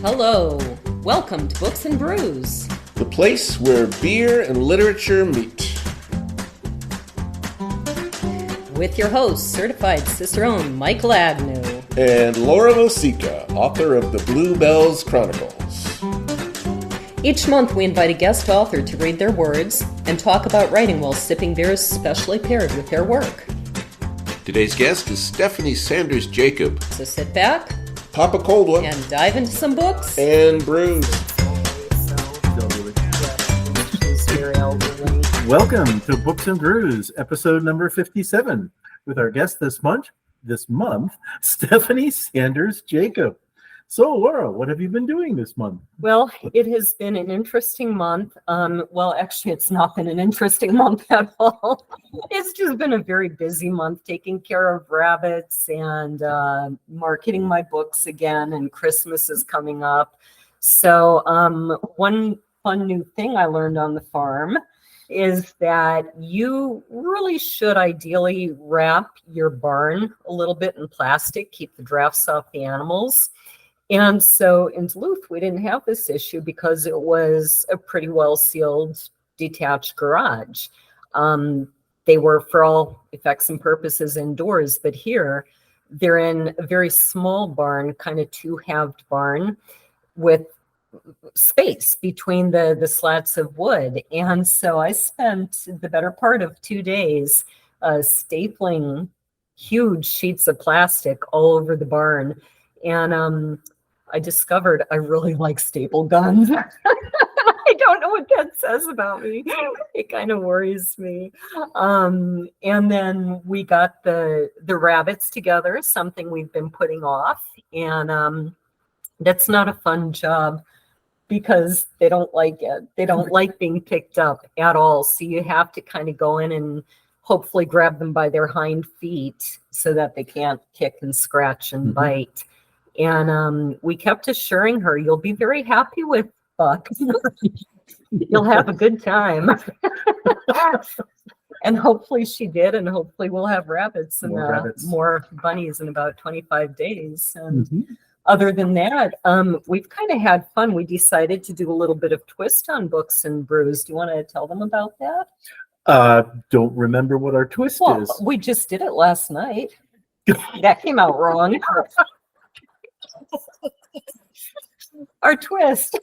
Hello, welcome to Books and Brews, the place where beer and literature meet. With your host, certified Cicerone Michael Agnew. And Laura Mosica, author of the Bluebells Chronicles. Each month we invite a guest author to read their words and talk about writing while sipping beers specially paired with their work. Today's guest is Stephanie Sanders Jacob. So sit back, pop a cold one, and dive into some books and brews. Welcome to Books and Brews, episode number 57, with our guest this month, Stephanie Sanders Jacob. So, Laura, what have you been doing this month? Well, it has been an interesting month. Actually, it's not been an interesting month at all. It's just been a very busy month taking care of rabbits and marketing my books again, and Christmas is coming up. So one fun new thing I learned on the farm is that you really should ideally wrap your barn a little bit in plastic, keep the drafts off the animals. And so in Duluth, we didn't have this issue because it was a pretty well-sealed detached garage. They were, for all effects and purposes, indoors, but here they're in a very small barn, kind of two-halved barn with space between the slats of wood. And so I spent the better part of 2 days stapling huge sheets of plastic all over the barn. And I discovered I really like staple guns. I don't know what that says about me. It kind of worries me. And then we got the rabbits together, something we've been putting off. And that's not a fun job because they don't like it. They don't like being picked up at all. So you have to kind of go in and hopefully grab them by their hind feet so that they can't kick and scratch and bite. And we kept assuring her, you'll be very happy with Buck. You'll have a good time. And hopefully she did. And hopefully we'll have rabbits and more bunnies in about 25 days. And other than that, we've kind of had fun. We decided to do a little bit of twist on Books and Brews. Do you want to tell them about that? Don't remember what our twist is. We just did it last night. That came out wrong. Our twist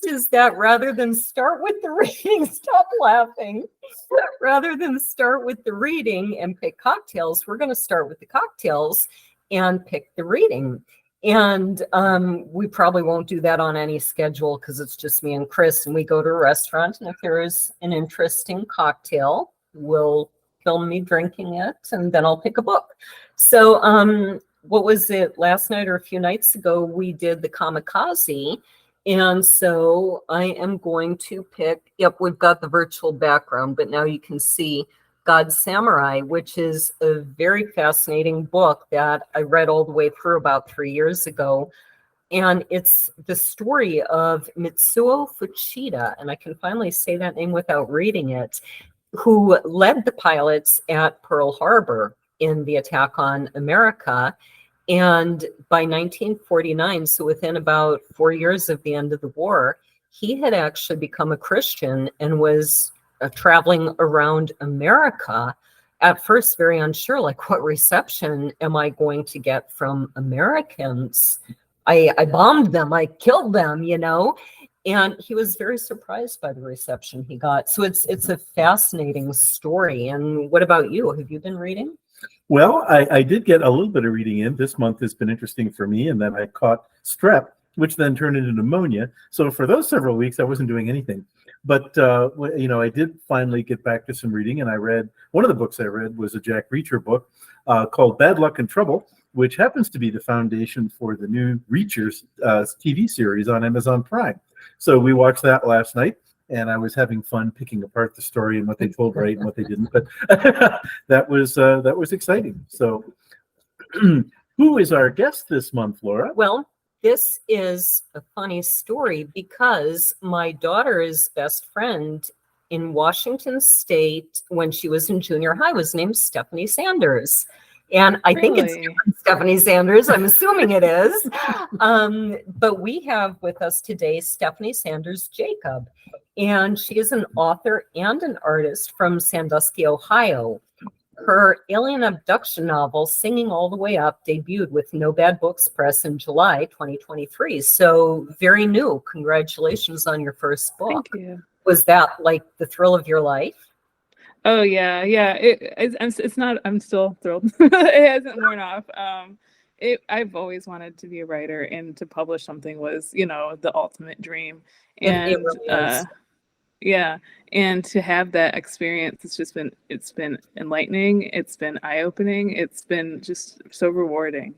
is that rather than start with the reading, stop laughing. Rather than start with the reading and pick cocktails, we're going to start with the cocktails and pick the reading. And we probably won't do that on any schedule because it's just me and Chris, and we go to a restaurant, and if there is an interesting cocktail, we'll film me drinking it, and then I'll pick a book. So what was it, last night or a few nights ago, we did the Kamikaze. And so I am going to pick, we've got the virtual background, but now you can see God Samurai, which is a very fascinating book that I read all the way through about 3 years ago. And it's the story of Mitsuo Fuchida, and I can finally say that name without reading it, who led the pilots at Pearl Harbor in the attack on America. And by 1949, so within about 4 years of the end of the war, he had actually become a Christian and was traveling around America, at first very unsure, like, what reception am I going to get from Americans? I bombed them, I killed them, and he was very surprised by the reception he got. So it's a fascinating story. And what about you? Have you been reading? Well, I did get a little bit of reading in. This month has been interesting for me, and then I caught strep, which then turned into pneumonia. So for those several weeks, I wasn't doing anything. But, I did finally get back to some reading, and one of the books I read was a Jack Reacher book called Bad Luck and Trouble, which happens to be the foundation for the new Reachers TV series on Amazon Prime. So we watched that last night, and I was having fun picking apart the story and what they told right and what they didn't. But that was exciting. So who is our guest this month, Laura? Well, this is a funny story because my daughter's best friend in Washington State when she was in junior high was named Stephanie Sanders. And I think it's Really? Stephanie Sanders. I'm assuming it is. But we have with us today Stephanie Sanders Jacob, and she is an author and an artist from Sandusky, Ohio. Her alien abduction novel, Singing All the Way Up, debuted with No Bad Books Press in July 2023. So very new. Congratulations on your first book. Thank you. Was that like the thrill of your life? Oh yeah. It's not. I'm still thrilled. It hasn't worn off. I've always wanted to be a writer, and to publish something was, the ultimate dream. And It really is. yeah, and to have that experience, it's been enlightening. It's been eye-opening. It's been just so rewarding.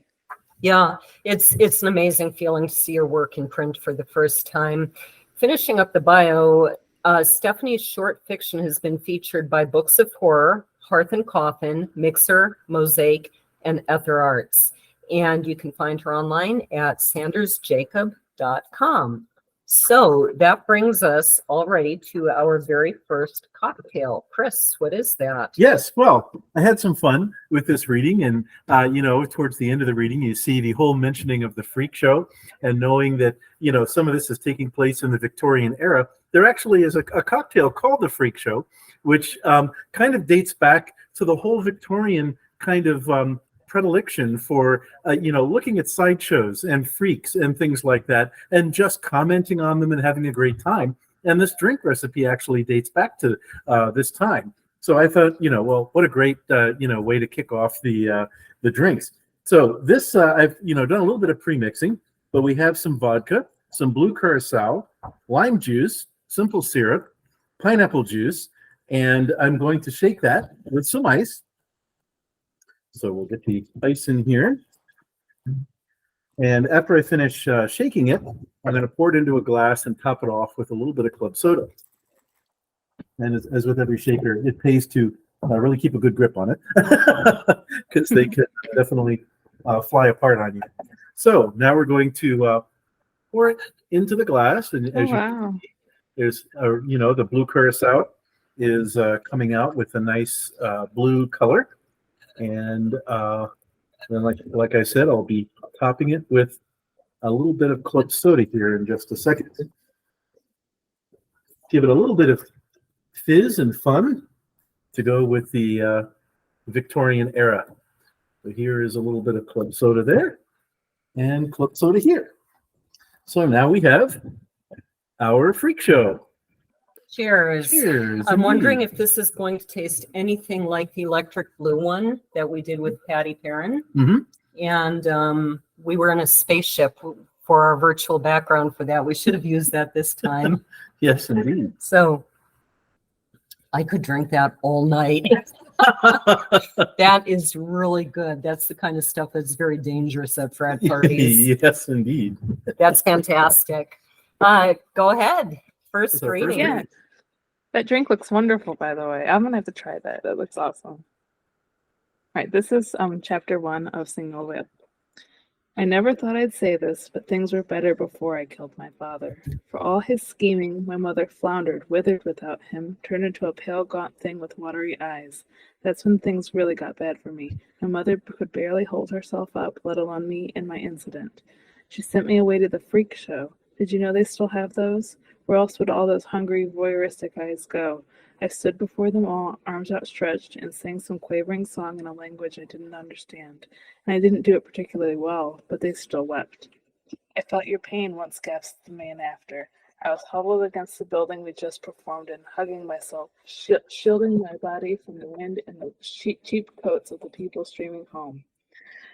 Yeah, it's an amazing feeling to see your work in print for the first time. Finishing up the bio, Stephanie's short fiction has been featured by Books of Horror, Hearth and Coffin, Mixer, Mosaic, and Ether Arts. And you can find her online at sandersjacob.com. So that brings us already to our very first cocktail. Chris, what is that? Yes, well, I had some fun with this reading, and towards the end of the reading, you see the whole mentioning of the freak show, and knowing that some of this is taking place in the Victorian era. There actually is a cocktail called the Freak Show, which kind of dates back to the whole Victorian kind of predilection for looking at sideshows and freaks and things like that, and just commenting on them and having a great time. And this drink recipe actually dates back to this time. So I thought, well, what a great way to kick off the drinks. So this I've done a little bit of pre-mixing, but we have some vodka, some blue curacao, lime juice, simple syrup, pineapple juice, and I'm going to shake that with some ice. So we'll get the ice in here. And after I finish shaking it, I'm going to pour it into a glass and top it off with a little bit of club soda. And as with every shaker, it pays to really keep a good grip on it, because they can definitely fly apart on you. So now we're going to pour it into the glass. And as you can see, there's, the blue curacao is coming out with a nice blue color. And then, like I said, I'll be topping it with a little bit of club soda here in just a second. Give it a little bit of fizz and fun to go with the Victorian era. So here is a little bit of club soda there, and club soda here. So now we have our freak show. Cheers. Cheers. I'm wondering if this is going to taste anything like the electric blue one that we did with Patty Perrin. Mm-hmm. And we were in a spaceship for our virtual background for that. We should have used that this time. Yes, indeed. So I could drink that all night. That is really good. That's the kind of stuff that's very dangerous at frat parties. Yes, indeed. That's fantastic. Go ahead. First reading. Yeah. That drink looks wonderful, by the way. I'm going to have to try that. That looks awesome. All right, this is chapter 1 of Singing All the Way Up. I never thought I'd say this, but things were better before I killed my father. For all his scheming, my mother floundered, withered without him, turned into a pale, gaunt thing with watery eyes. That's when things really got bad for me. My mother could barely hold herself up, let alone me and my incident. She sent me away to the freak show. Did you know they still have those? Where else would all those hungry, voyeuristic eyes go? I stood before them all, arms outstretched, and sang some quavering song in a language I didn't understand. And I didn't do it particularly well, but they still wept. I felt your pain, once gasped the man after. I was huddled against the building we just performed in, hugging myself, shielding my body from the wind and the cheap coats of the people streaming home.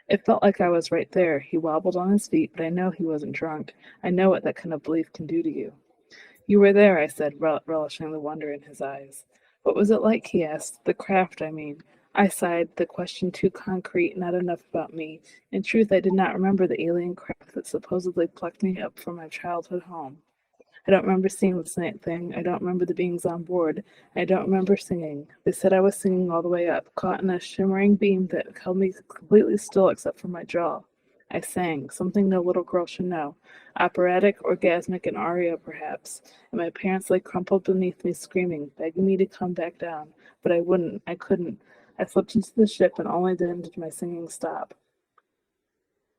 It felt like I was right there. He wobbled on his feet, but I know he wasn't drunk. I know what that kind of belief can do to you. You were there, I said, relishing the wonder in his eyes. What was it like, he asked. The craft, I mean. I sighed, the question too concrete, not enough about me. In truth, I did not remember the alien craft that supposedly plucked me up from my childhood home. I don't remember seeing this night thing. I don't remember the beings on board. I don't remember singing. They said I was singing all the way up, caught in a shimmering beam that held me completely still except for my jaw. I sang, something no little girl should know. Operatic, orgasmic, and aria, perhaps. And my parents lay crumpled beneath me, screaming, begging me to come back down. But I wouldn't. I couldn't. I slipped into the ship, and only then did my singing stop.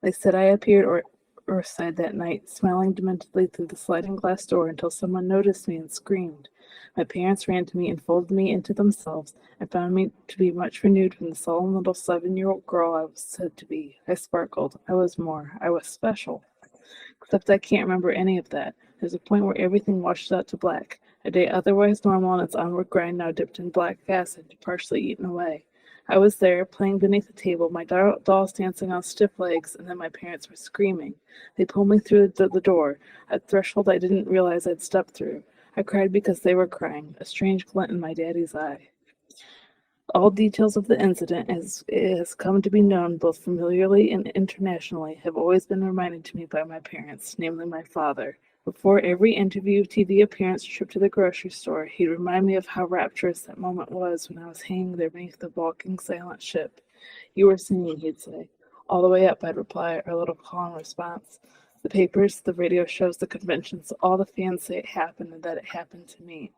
They said I appeared Earthside that night, smiling dementedly through the sliding glass door until someone noticed me and screamed. My parents ran to me and folded me into themselves and found me to be much renewed from the sullen little 7-year-old girl I was said to be. I sparkled. I was more. I was special. Except I can't remember any of that. There's a point where everything washes out to black. A day otherwise normal and its onward grind now dipped in black acid, partially eaten away. I was there, playing beneath the table, my dolls dancing on stiff legs, and then my parents were screaming. They pulled me through the door, a threshold I didn't realize I'd stepped through. I cried because they were crying, a strange glint in my daddy's eye. All details of the incident, as it has come to be known both familiarly and internationally, have always been reminded to me by my parents, namely my father. Before every interview, TV appearance, trip to the grocery store, he'd remind me of how rapturous that moment was when I was hanging there beneath the bulking, silent ship. You were singing, he'd say. All the way up, I'd reply, our little call and response. The papers, the radio shows, the conventions, all the fans say it happened and that it happened to me.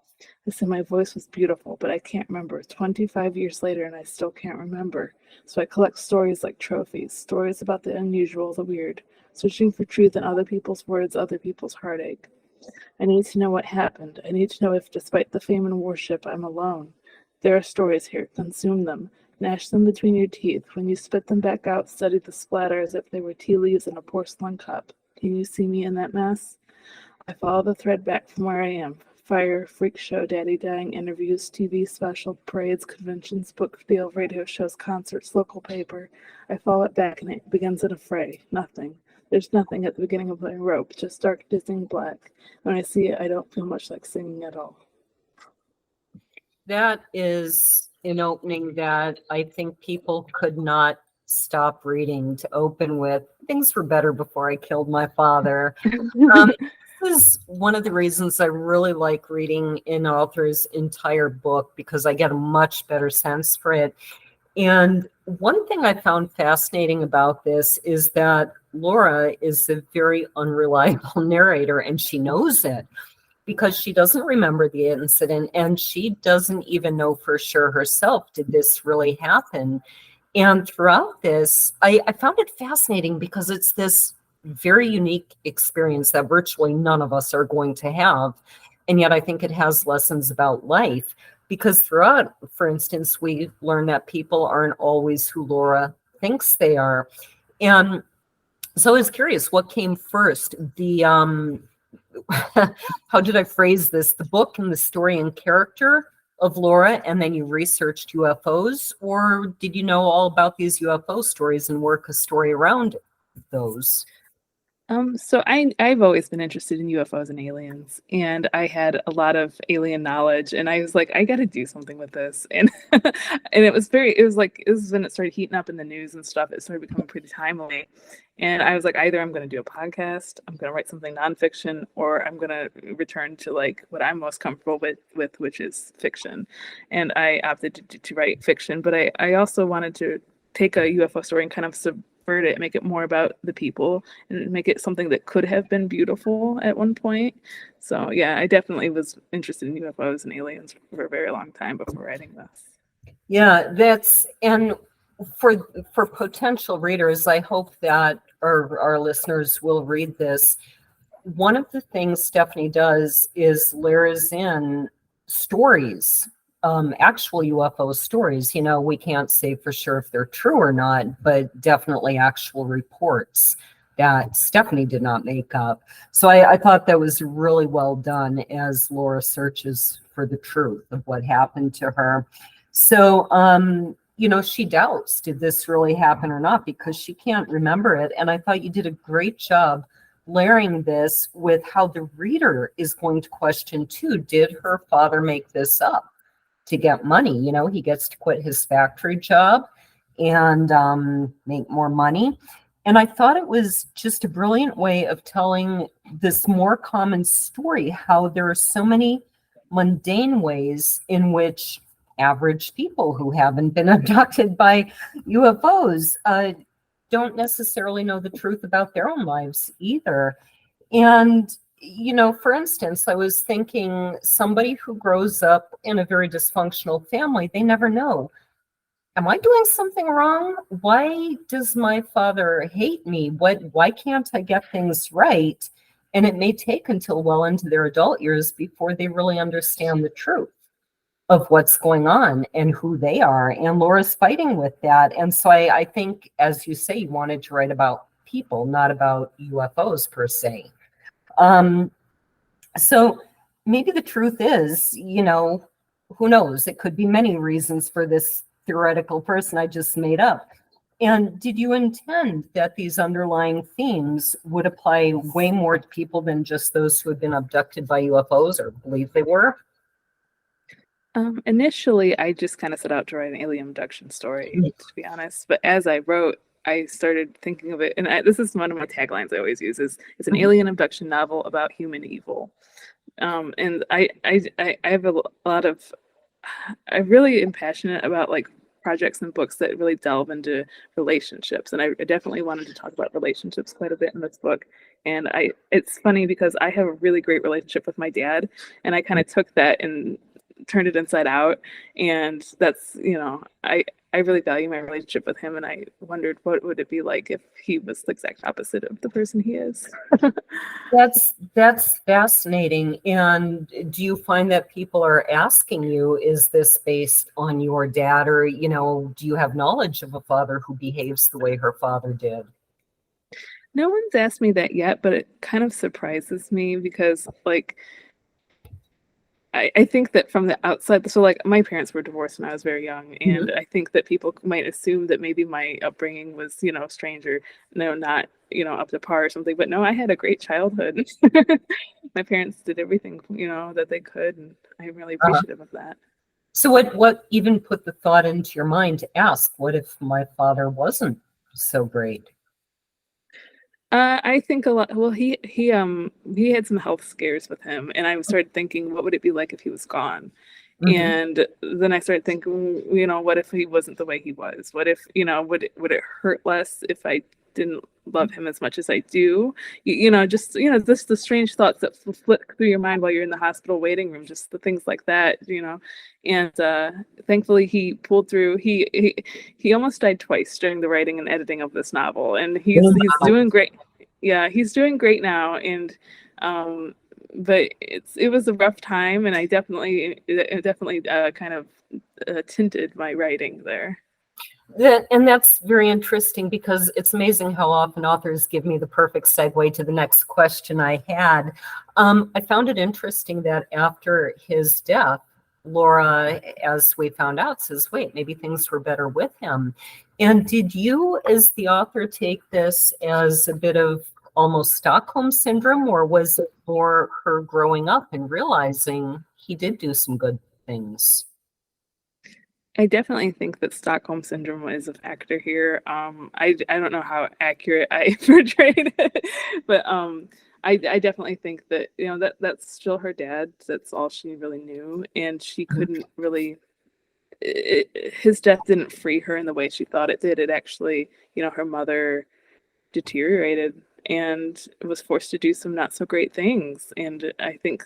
They said my voice was beautiful, but I can't remember. 25 years later, and I still can't remember. So I collect stories like trophies, stories about the unusual, the weird, searching for truth in other people's words, other people's heartache. I need to know what happened. I need to know if, despite the fame and worship, I'm alone. There are stories here. Consume them. Gnash them between your teeth. When you spit them back out, study the splatter as if they were tea leaves in a porcelain cup. Can you see me in that mess? I follow the thread back from where I am. Fire, freak show, daddy dying, interviews, TV special, parades, conventions, book deal, radio shows, concerts, local paper. I follow it back and it begins in a fray. Nothing. There's nothing at the beginning of my rope, just dark, dizzying black. When I see it, I don't feel much like singing at all. That is an opening that I think people could not stop reading. To open with, things were better before I killed my father. This is one of the reasons I really like reading an author's entire book, because I get a much better sense for it. And one thing I found fascinating about this is that Laura is a very unreliable narrator, and she knows it because she doesn't remember the incident, and she doesn't even know for sure herself, did this really happen? And throughout this, I found it fascinating because it's this very unique experience that virtually none of us are going to have. And yet I think it has lessons about life, because throughout, for instance, we learn that people aren't always who Laura thinks they are. And so I was curious, what came first? The, how did I phrase this? The book and the story and character of Laura, and then you researched UFOs? Or did you know all about these UFO stories and work a story around those? So I've always been interested in UFOs and aliens, and I had a lot of alien knowledge, and I was like, I got to do something with this, and and it was when it started heating up in the news and stuff. It started becoming pretty timely, and I was like, either I'm going to do a podcast, I'm going to write something nonfiction, or I'm going to return to like what I'm most comfortable with, which is fiction. And I opted to write fiction, but I also wanted to take a UFO story and kind of subvert it, make it more about the people, and make it something that could have been beautiful at one point. So yeah, I definitely was interested in UFOs and aliens for a very long time before writing this. Yeah, and for potential readers, I hope that our listeners will read this. One of the things Stephanie does is layers in stories, actual UFO stories. You know, we can't say for sure if they're true or not, but definitely actual reports that Stephanie did not make up. So I thought that was really well done as Laura searches for the truth of what happened to her. So, she doubts, did this really happen or not, because she can't remember it. And I thought you did a great job layering this with how the reader is going to question too, did her father make this up to get money? You know, he gets to quit his factory job and make more money. And I thought it was just a brilliant way of telling this more common story, how there are so many mundane ways in which average people who haven't been abducted by UFOs don't necessarily know the truth about their own lives either. And, for instance, I was thinking somebody who grows up in a very dysfunctional family, they never know am I doing something wrong? Why does my father hate me? Why can't I get things right? And it may take until well into their adult years before they really understand the truth of what's going on and who they are. And Laura's fighting with that. And so I think, as you say, you wanted to write about people, not about UFOs per se. So maybe the truth is, who knows? It could be many reasons for this theoretical person I just made up. And did you intend that these underlying themes would apply way more to people than just those who had been abducted by UFOs or believe they were? Initially, I just kind of set out to write an alien abduction story, to be honest. But as I wrote, I started thinking of it, and this is one of my taglines I always use: is it's an alien abduction novel about human evil. And I have a lot of, I really am passionate about like projects and books that really delve into relationships, and I definitely wanted to talk about relationships quite a bit in this book. And it's funny because I have a really great relationship with my dad, and I kind of took that and turned it inside out. And that's, I really value my relationship with him, and I wondered what would it be like if he was the exact opposite of the person he is. That's fascinating. And do you find that people are asking you, is this based on your dad, or do you have knowledge of a father who behaves the way her father did? No one's asked me that yet, but it kind of surprises me because like I think that from the outside, so like my parents were divorced when I was very young, and I think that people might assume that maybe my upbringing was, strange or not, up to par or something. But no, I had a great childhood. My parents did everything, that they could, and I'm really appreciative of that. So what even put the thought into your mind to ask, what if my father wasn't so great? I think a lot. Well, he had some health scares with him, and I started thinking, what would it be like if he was gone? And then I started thinking, what if he wasn't the way he was? What if, would it hurt less if I didn't love him as much as I do? Just the strange thoughts that flick through your mind while you're in the hospital waiting room, just the things like that, And thankfully, he pulled through. He almost died twice during the writing and editing of this novel, and he's doing great. Yeah, he's doing great now, and but it was a rough time, and it definitely kind of tinted my writing there. And that's very interesting, because it's amazing how often authors give me the perfect segue to the next question I had. I found it interesting that after his death, Laura, as we found out, says, wait, maybe things were better with him. And did you, as the author, take this as a bit of almost Stockholm syndrome, or was it more her growing up and realizing he did do some good things? I definitely think that Stockholm syndrome is a factor here. I don't know how accurate I portrayed it, but I definitely think that that's still her dad. That's all she really knew, and she couldn't really. His death didn't free her in the way she thought it did. It actually, her mother deteriorated and was forced to do some not so great things. And I think,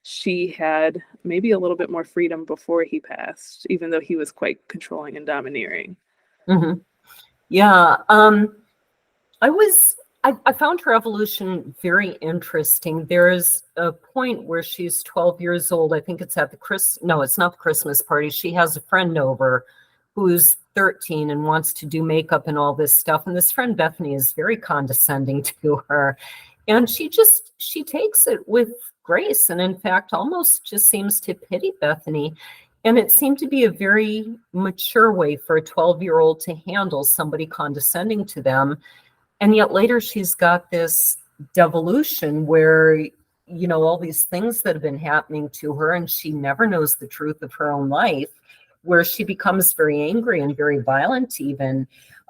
she had maybe a little bit more freedom before he passed, even though he was quite controlling and domineering. Yeah. I found her evolution very interesting. There's a point where she's 12 years old. I think it's at it's not the Christmas party. She has a friend over who's 13 and wants to do makeup and all this stuff. And this friend, Bethany, is very condescending to her. And she takes it with grace, and in fact, almost just seems to pity Bethany. And it seemed to be a very mature way for a 12-year-old to handle somebody condescending to them. And yet later she's got this devolution where, all these things that have been happening to her, and she never knows the truth of her own life, where she becomes very angry and very violent even.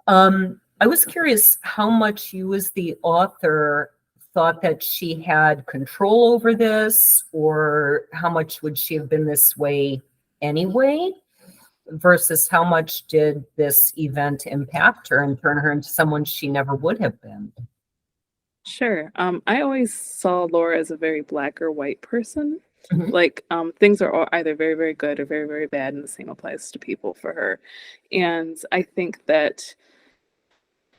I was curious how much you as the author thought that she had control over this, or how much would she have been this way anyway, versus how much did this event impact her and turn her into someone she never would have been? Sure. I always saw Laura as a very black or white person. Mhm. Like things are either very, very good or very, very bad, and the same applies to people for her. And I think that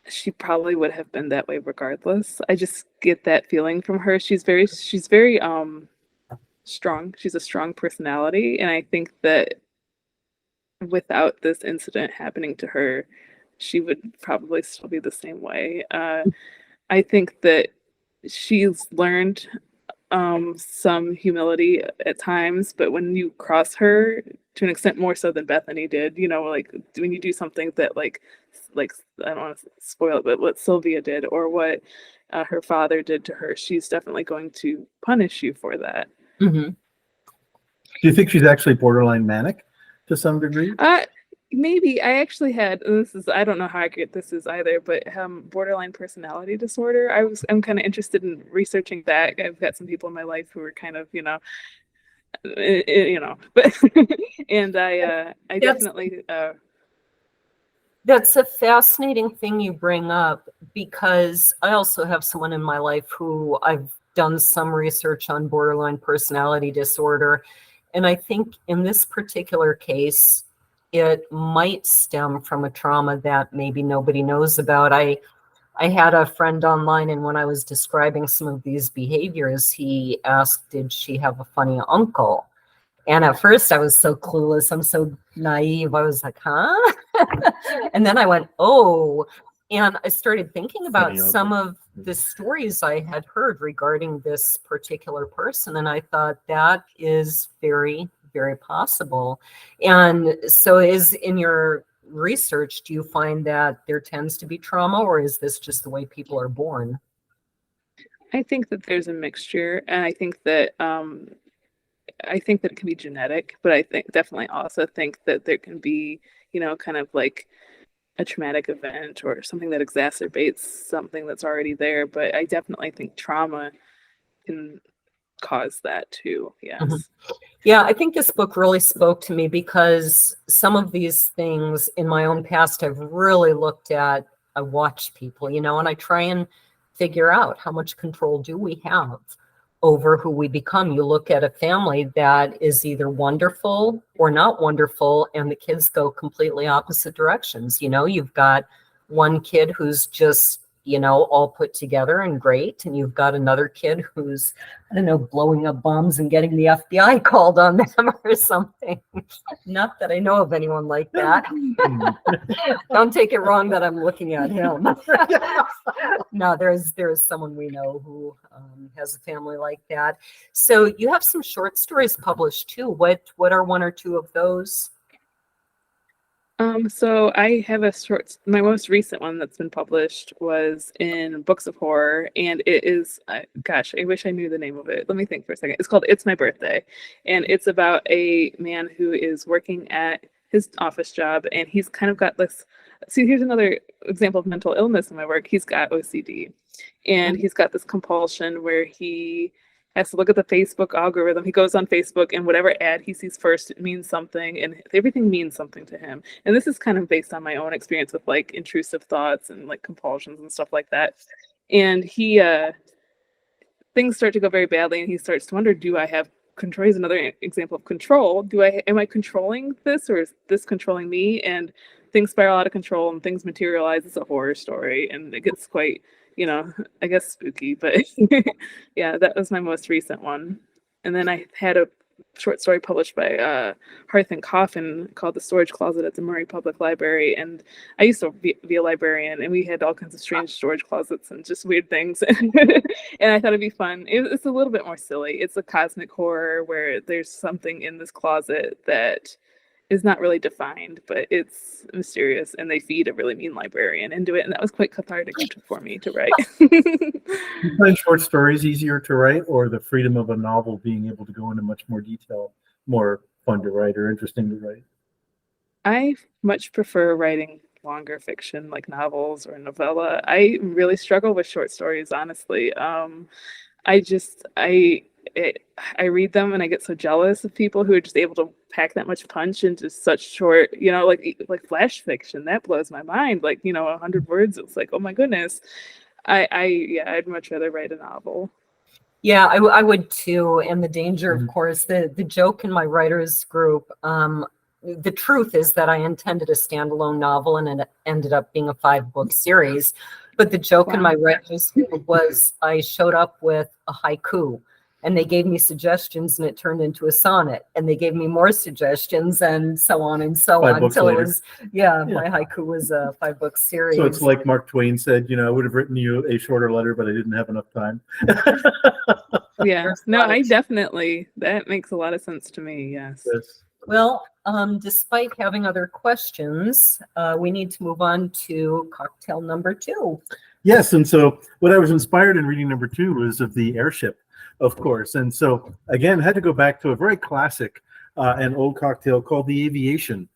she probably would have been that way regardless. I just get that feeling from her. She's very strong. She's a strong personality, and I think that without this incident happening to her, she would probably still be the same way. I think that she's learned some humility at times, but when you cross her to an extent more so than Bethany did, like when you do something that like I don't want to spoil it, but what Sylvia did or what her father did to her, she's definitely going to punish you for that. Mhm. Do you think she's actually borderline manic to some degree? Maybe I actually had I don't know how accurate this is either, but borderline personality disorder. I'm kind of interested in researching that. I've got some people in my life who are kind of but and I That's definitely that's a fascinating thing you bring up, because I also have someone in my life who I've done some research on borderline personality disorder. And I think in this particular case, it might stem from a trauma that maybe nobody knows about. I had a friend online, and when I was describing some of these behaviors, he asked, did she have a funny uncle? And at first I was so clueless. I'm so naive. I was like, huh? And then I went, oh. And I started thinking about Funny some uncle. of the stories I had heard regarding this particular person. And I thought that is very, very possible. And so is in your research, do you find that there tends to be trauma, or is this just the way people are born? I think that there's a mixture, and I think that it can be genetic, but I think definitely also think that there can be, kind of like a traumatic event or something that exacerbates something that's already there. But I definitely think trauma can cause that too. Mhm. Yes. Yeah, I think this book really spoke to me because some of these things in my own past I've really looked at. I watch people, and I try and figure out how much control do we have over who we become. You look at a family that is either wonderful or not wonderful, and the kids go completely opposite directions. You've got one kid who's just, all put together and great, and you've got another kid who's, I don't know, blowing up bombs and getting the FBI called on them or something. Not that I know of anyone like that. Don't take it wrong that I'm looking at him. No, there's someone we know who has a family like that. So you have some short stories published too. What are one or two of those? So I have my most recent one that's been published was in Books of Horror, and it is, gosh, I wish I knew the name of it. Let me think for a second. It's called It's My Birthday, and it's about a man who is working at his office job, and he's kind of got this. See, here's another example of mental illness in my work. He's got OCD, and he's got this compulsion where he has to look at the Facebook algorithm. He goes on Facebook, and whatever ad he sees first, it means something, and everything means something to him. And this is kind of based on my own experience with like intrusive thoughts and like compulsions and stuff like that. And he things start to go very badly, and he starts to wonder, do I have control? Here's another example of control. Am I controlling this, or is this controlling me? And things spiral out of control and things materialize. It's a horror story, and it gets quite, I guess spooky, but yeah, that was my most recent one. And then I had a short story published by Hearth and Coffin called The Storage Closet at the Murray Public Library. And I used to be a librarian, and we had all kinds of strange storage closets and just weird things. And I thought it'd be fun. It's a little bit more silly. It's a cosmic horror where there's something in this closet that is not really defined, but it's mysterious, and they feed a really mean librarian into it, and that was quite cathartic for me to write. You find short stories easier to write, or the freedom of a novel being able to go into much more detail more fun to write or interesting to write? I much prefer writing longer fiction like novels or novella. I really struggle with short stories, honestly. I just I read them and I get so jealous of people who are just able to pack that much punch into such short, like flash fiction. That blows my mind. Like, 100 words. It's like, oh my goodness. Yeah, I'd much rather write a novel. Yeah, I would too. And the danger, of Mhm. course, the joke in my writers group, the truth is that I intended a standalone novel and it ended up being a 5-book series. But the joke in Wow. my writers group was I showed up with a haiku and they gave me suggestions and it turned into a sonnet. And they gave me more suggestions and so on and so 5 on books until it later. was, Yeah. my haiku was a 5-book series. So it's like Mark Twain said, I would have written you a shorter letter, but I didn't have enough time. Yeah. There's a No, lot of I definitely, that makes a lot of sense to me. Yes. Yes. Well, despite having other questions, we need to move on to cocktail number 2. Yes, and so what I was inspired in reading number 2 was of the Airship, of course. And so again, had to go back to a very classic and old cocktail called the Aviation.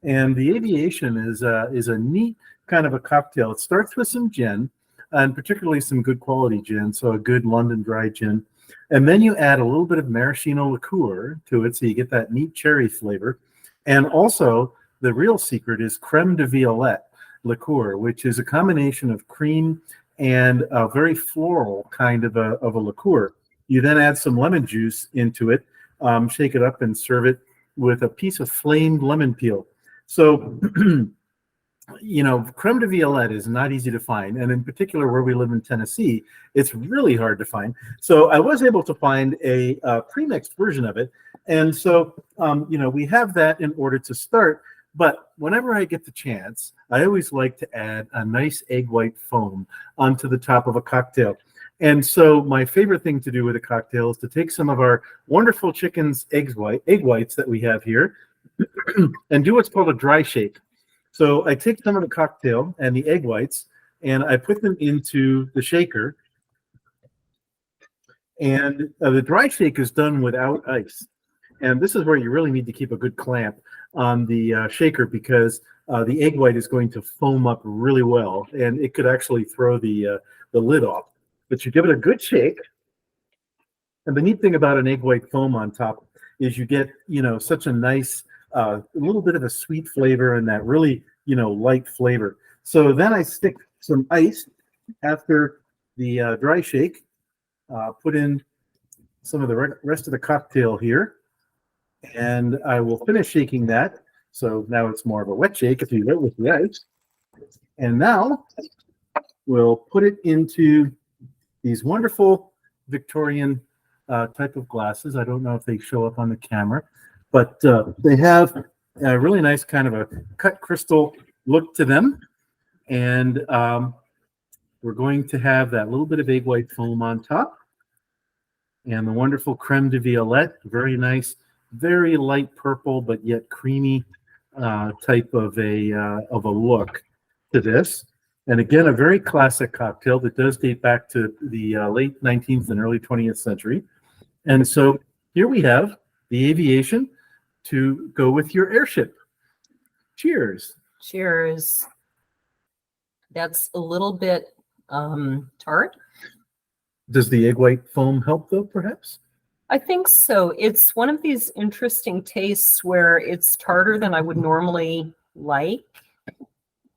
And the Aviation is a neat kind of a cocktail. It starts with some gin, and particularly some good quality gin, so a good London dry gin. And then you add a little bit of maraschino liqueur to it, so you get that neat cherry flavor. And also, the real secret is creme de violette liqueur, which is a combination of cream and a very floral kind of a liqueur. You then add some lemon juice into it, shake it up, and serve it with a piece of flamed lemon peel. So, creme de violette is not easy to find. And in particular, where we live in Tennessee, it's really hard to find. So I was able to find a pre-mixed version of it. And so, we have that in order to start. But whenever I get the chance, I always like to add a nice egg white foam onto the top of a cocktail. And so my favorite thing to do with a cocktail is to take some of our wonderful chicken's egg whites that we have here and do what's called a dry shake. So I take some of the cocktail and the egg whites and I put them into the shaker. And the dry shake is done without ice. And this is where you really need to keep a good clamp on the shaker because the egg white is going to foam up really well, and it could actually throw the lid off. But you give it a good shake, and the neat thing about an egg white foam on top is you get such a nice little bit of a sweet flavor and that really light flavor. So then I stick some ice after the dry shake, put in some of the rest of the cocktail here. And I will finish shaking that. So now it's more of a wet shake if you will with the ice. And now we'll put it into these wonderful Victorian type of glasses. I don't know if they show up on the camera, but they have a really nice kind of a cut crystal look to them. And we're going to have that little bit of egg white foam on top and the wonderful creme de violette, very nice, very light purple, but yet creamy type of a look to this. And again, a very classic cocktail that does date back to the late 19th and early 20th century. And so here we have the Aviation to go with your Airship. Cheers. Cheers. That's a little bit tart. Does the egg white foam help though, perhaps? I think so. It's one of these interesting tastes where it's tarter than I would normally like.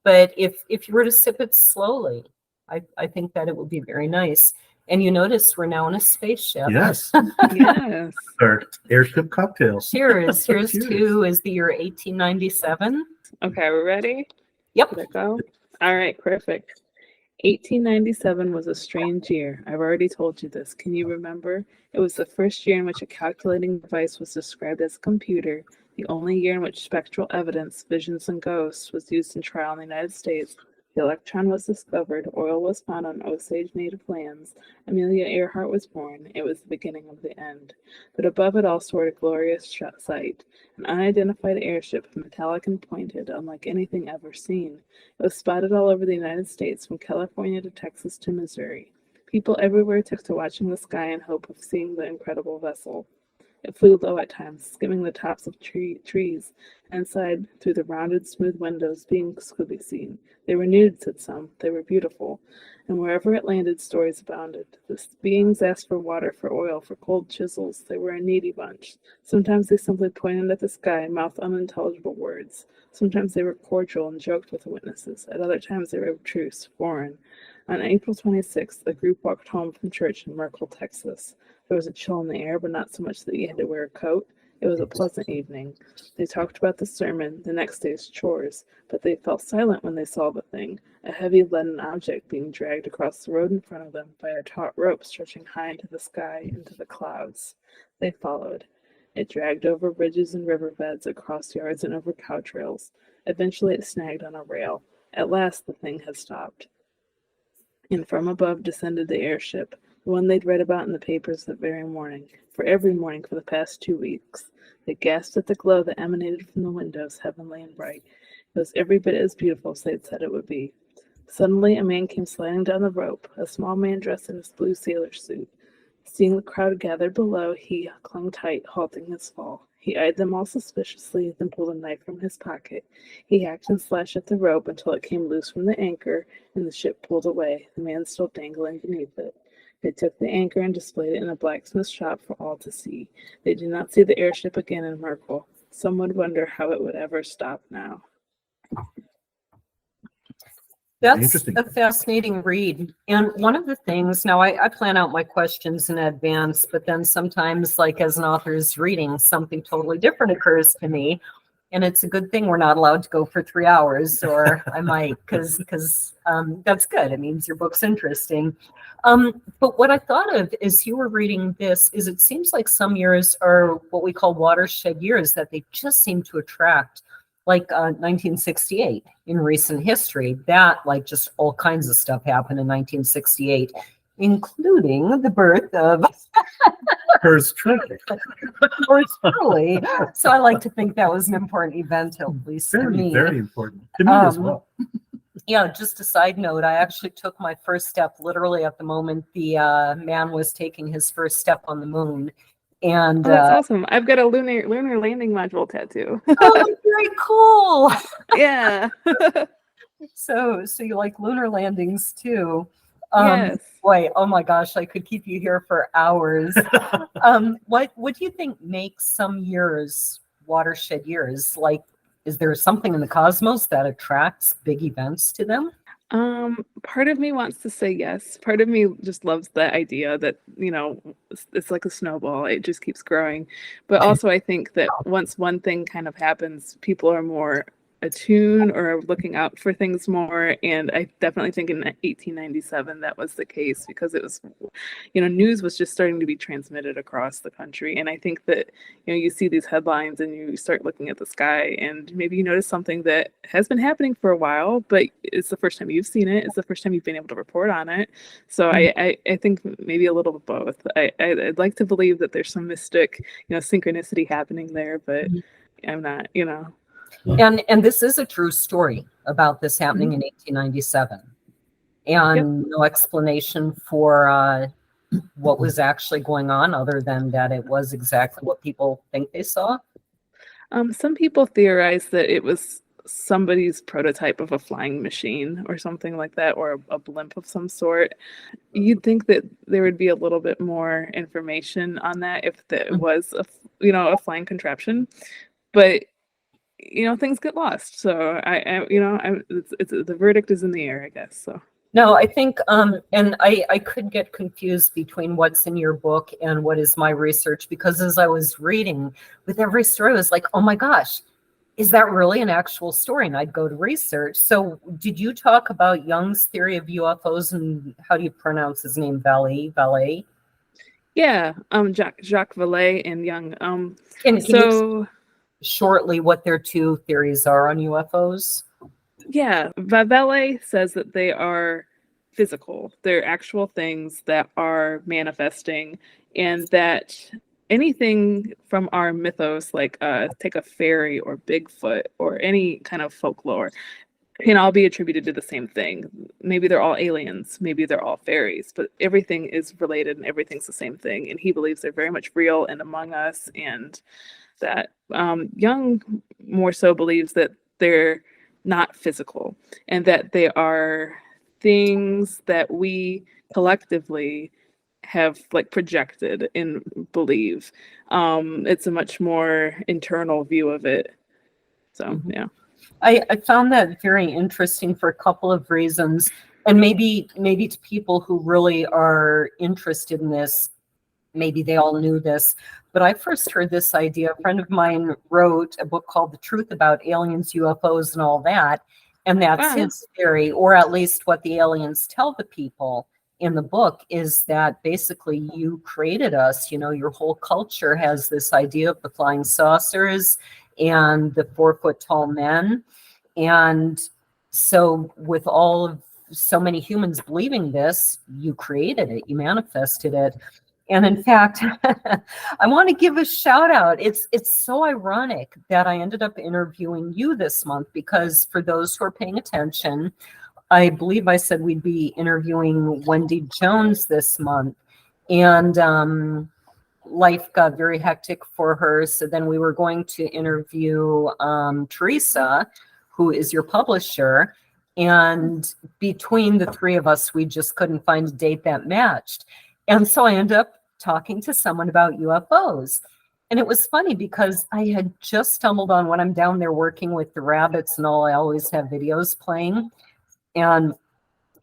But if you were to sip it slowly, I think that it would be very nice. And you notice we're now in a spaceship. Yes. Yes. Our Airship cocktail. Cheers. Here's Cheers. to is the year 1897. Okay, we're ready? Yep. Let go. All right, perfect. 1897 was a strange year. I've already told you this. Can you remember? It was the first year in which a calculating device was described as a computer, the only year in which spectral evidence, visions, and ghosts was used in trial in the United States. The electron was discovered, oil was found on Osage native lands, Amelia Earhart was born. It was the beginning of the end. But above it all soared a glorious sight, an unidentified airship, metallic and pointed, unlike anything ever seen. It was spotted all over the United States, from California to Texas to Missouri. People everywhere took to watching the sky in hope of seeing the incredible vessel. It flew low at times, skimming the tops of trees, and sighed through the rounded, smooth windows beings could be seen. They were nude, said some. They were beautiful. And wherever it landed, stories abounded. The beings asked for water, for oil, for cold chisels. They were a needy bunch. Sometimes they simply pointed at the sky and mouthed unintelligible words. Sometimes they were cordial and joked with the witnesses. At other times they were obtruse, foreign. On April 26th, the group walked home from church in Merkel, Texas. There was a chill in the air, but not so much that you had to wear a coat. It was a pleasant evening. They talked about the sermon, the next day's chores, but they fell silent when they saw the thing, a heavy leaden object being dragged across the road in front of them by a taut rope stretching high into the sky, into the clouds. They followed. It dragged over ridges and riverbeds, across yards and over cow trails. Eventually it snagged on a rail. At last the thing had stopped. And from above descended the airship, the one they'd read about in the papers that very morning, for every morning for the past 2 weeks. They gasped at the glow that emanated from the windows, heavenly and bright. It was every bit as beautiful as they'd said it would be. Suddenly a man came sliding down the rope, a small man dressed in his blue sailor suit. Seeing the crowd gathered below, he clung tight, halting his fall. He eyed them all suspiciously, then pulled a knife from his pocket. He hacked and slashed at the rope until it came loose from the anchor, and the ship pulled away, the man still dangling beneath it. They took the anchor and displayed it in a blacksmith shop for all to see. They did not see the airship again in Merkel. Some would wonder how it would ever stop now. That's a fascinating read. And one of the things, now I plan out my questions in advance, but then sometimes, like as an author is reading, something totally different occurs to me. And it's a good thing we're not allowed to go for 3 hours, or I might, because that's good. It means your book's interesting. But what I thought of as you were reading this is it seems like some years are what we call watershed years, that they just seem to attract, like 1968 in recent history. That, like, just all kinds of stuff happened in 1968, including the birth of Hers truly. yours truly. So I like to think that was an important event, at least to me. Very important to me as well. Yeah, just a side note, I actually took my first step literally at the moment the man was taking his first step on the moon. And that's awesome. I've got a lunar landing module tattoo. Oh, very cool. Yeah. So you like lunar landings too. Yes. Boy, oh my gosh, I could keep you here for hours. What do you think makes some years watershed years? Like, is there something in the cosmos that attracts big events to them? Part of me wants to say yes. Part of me just loves the idea that, it's like a snowball. It just keeps growing. But also I think that once one thing kind of happens, people are more attuned or are looking out for things more. And I definitely think in 1897 that was the case, because it was, news was just starting to be transmitted across the country. And I think that, you see these headlines and you start looking at the sky and maybe you notice something that has been happening for a while, but it's the first time you've seen it. It's the first time you've been able to report on it. So I think maybe a little of both. I'd like to believe that there's some mystic, synchronicity happening there, but I'm not, And this is a true story about this happening in 1897. And no explanation for what was actually going on other than that it was exactly what people think they saw. Some people theorize that it was somebody's prototype of a flying machine or something like that, or a blimp of some sort. You'd think that there would be a little bit more information on that if it was a flying contraption, but things get lost. So it's the verdict is in the air, I guess. So no, I think and I could get confused between what's in your book and what is my research, because as I was reading, with every story I was like, oh my gosh, is that really an actual story? And I'd go to research. So did you talk about Jung's theory of UFOs, and how do you pronounce his name? Vallee? Yeah, Jacques Vallee and Jung. Can you shortly what their two theories are on UFOs? Yeah, Vallee says that they are physical. They're actual things that are manifesting, and that anything from our mythos, like take a fairy or Bigfoot or any kind of folklore, can all be attributed to the same thing. Maybe they're all aliens, maybe they're all fairies, but everything is related and everything's the same thing. And he believes they're very much real and among us, and that Jung more so believes that they're not physical and that they are things that we collectively have like projected and believe. It's a much more internal view of it. So yeah. I found that very interesting for a couple of reasons. And maybe to people who really are interested in this, maybe they all knew this, but I first heard this idea. A friend of mine wrote a book called The Truth About Aliens, UFOs, and All That. And that's his theory, or at least what the aliens tell the people in the book, is that basically you created us. You know, your whole culture has this idea of the flying saucers and the 4-foot tall men. And so with so many humans believing this, you created it, you manifested it. And in fact, I want to give a shout out. It's so ironic that I ended up interviewing you this month, because for those who are paying attention, I believe I said we'd be interviewing Wendy Jones this month. And life got very hectic for her. So then we were going to interview Teresa, who is your publisher. And between the three of us, we just couldn't find a date that matched. And so I ended up talking to someone about UFOs. And it was funny because I had just stumbled on, when I'm down there working with the rabbits and all, I always have videos playing. And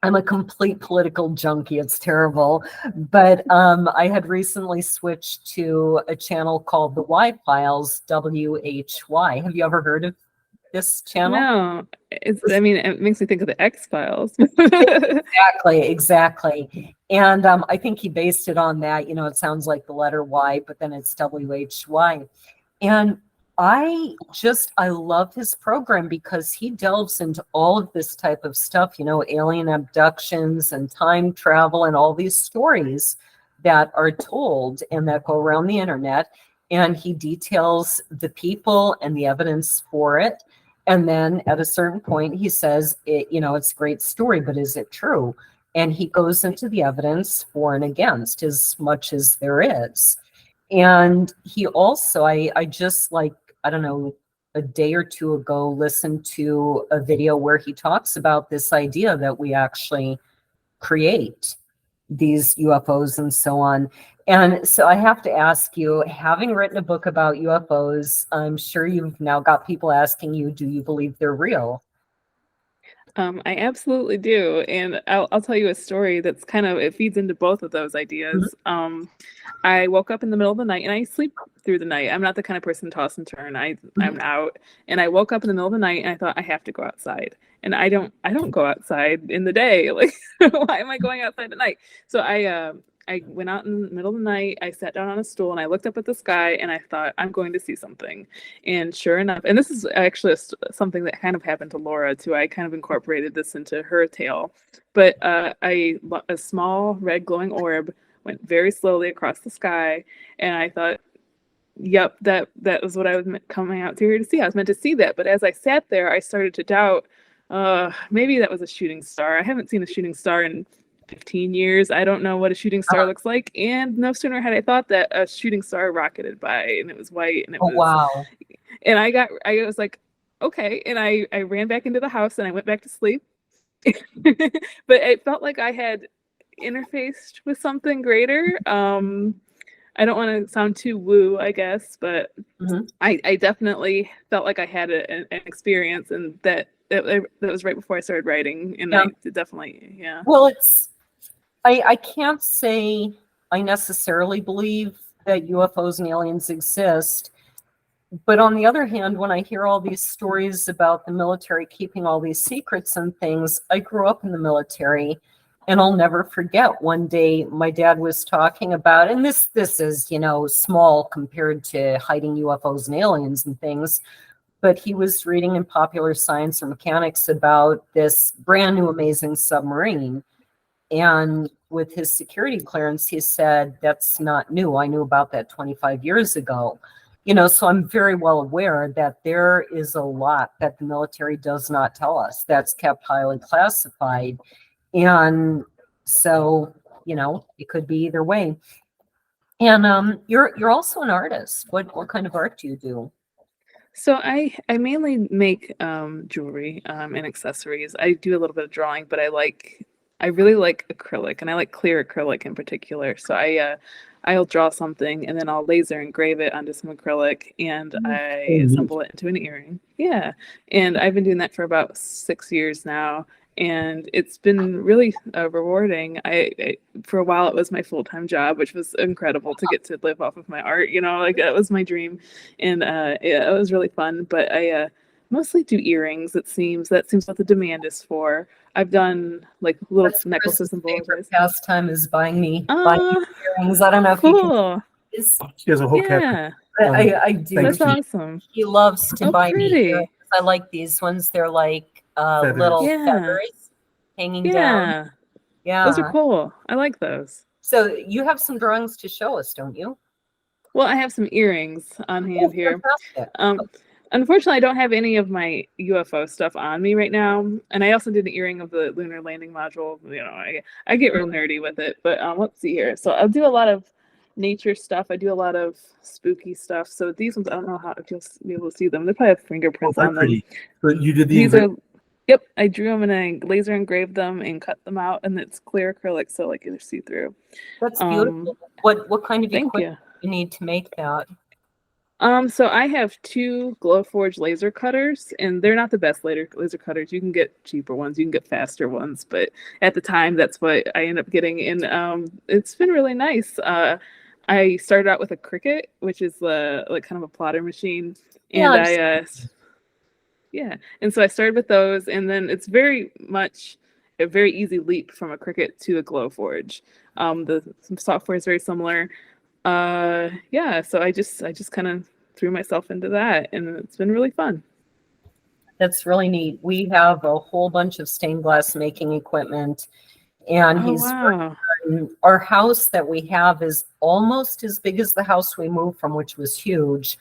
I'm a complete political junkie. It's terrible. But I had recently switched to a channel called the Y Files, WHY. Have you ever heard of this channel? No, it makes me think of the X-Files. Exactly. And I think he based it on that. You know, it sounds like the letter Y, but then it's WHY. And I love his program because he delves into all of this type of stuff, you know, alien abductions and time travel and all these stories that are told and that go around the internet. And he details the people and the evidence for it. And then at a certain point, he says, it's a great story, but is it true? And he goes into the evidence for and against as much as there is. And he also, I just I don't know, a day or two ago, listened to a video where he talks about this idea that we actually create these UFOs and so on. And so I have to ask you, having written a book about UFOs, I'm sure you've now got people asking you, do you believe they're real? I absolutely do. And I'll tell you a story that's it feeds into both of those ideas. Mm-hmm. I woke up in the middle of the night, and I sleep through the night. I'm not the kind of person to toss and turn. I'm out, and I woke up in the middle of the night, and I thought, I have to go outside. And I don't go outside in the day. Like, why am I going outside at night? So I went out in the middle of the night. I sat down on a stool and I looked up at the sky and I thought, I'm going to see something. And sure enough, and this is actually something that kind of happened to Laura too. I kind of incorporated this into her tale. But a small red glowing orb went very slowly across the sky. And I thought, yep, that was what I was coming out here to see. I was meant to see that. But as I sat there, I started to doubt, maybe that was a shooting star. I haven't seen a shooting star in 15 years. I don't know what a shooting star looks like. And no sooner had I thought that a shooting star rocketed by, and it was white, and it was wow. And I was like, okay. And I ran back into the house and I went back to sleep. But it felt like I had interfaced with something greater. I don't want to sound too woo, I guess, but I definitely felt like I had an experience, and that was right before I started writing, and I definitely, yeah. Well, I can't say I necessarily believe that UFOs and aliens exist, but on the other hand, when I hear all these stories about the military keeping all these secrets and things, I grew up in the military, and I'll never forget one day my dad was talking about, and this is, small compared to hiding UFOs and aliens and things, but he was reading in Popular Science or Mechanics about this brand new amazing submarine. And with his security clearance, he said, that's not new. I knew about that 25 years ago. So I'm very well aware that there is a lot that the military does not tell us that's kept highly classified. And so, it could be either way. And you're also an artist. What kind of art do you do? So I mainly make jewelry and accessories. I do a little bit of drawing, but I really like acrylic, and I like clear acrylic in particular. So I'll draw something and then I'll laser engrave it onto some acrylic, and I assemble it into an earring. Yeah. And I've been doing that for about 6 years now. and it's been really rewarding. I for a while it was my full-time job, which was incredible to get to live off of my art. Like that was my dream, and yeah, it was really fun. But I mostly do earrings. That seems what the demand is for. I've done like little That's necklaces Chris's and favorite bowls. pastime is buying me earrings. I don't know if you can. Cool. She has a whole cat. I do. That's Thank you. awesome. He loves to buy me Pretty. earrings. I like these ones. They're like little Yeah. feathers hanging down. Yeah. Those are cool. I like those. So you have some drawings to show us, don't you? Well, I have some earrings on hand here. Fantastic. Unfortunately, I don't have any of my UFO stuff on me right now, and I also did an earring of the lunar landing module. I get real nerdy with it, but let's see here. So I'll do a lot of nature stuff. I do a lot of spooky stuff. So these ones, I don't know if you'll be able to see them. They probably have fingerprints on them. Pretty. But you did These are. Yep, I drew them and I laser engraved them and cut them out, and it's clear acrylic, so like they're see through. That's beautiful. What kind of equipment you need to make that? So I have 2 Glowforge laser cutters, and they're not the best laser cutters. You can get cheaper ones, you can get faster ones, but at the time that's what I ended up getting, and it's been really nice. I started out with a Cricut, which is like kind of a plotter machine, and and so I started with those, and then it's very much a very easy leap from a Cricut to a Glowforge. The software is very similar. So I just kind of threw myself into that, and it's been really fun. That's really neat. We have a whole bunch of stained glass making equipment, and our house that we have is almost as big as the house we moved from, which was huge,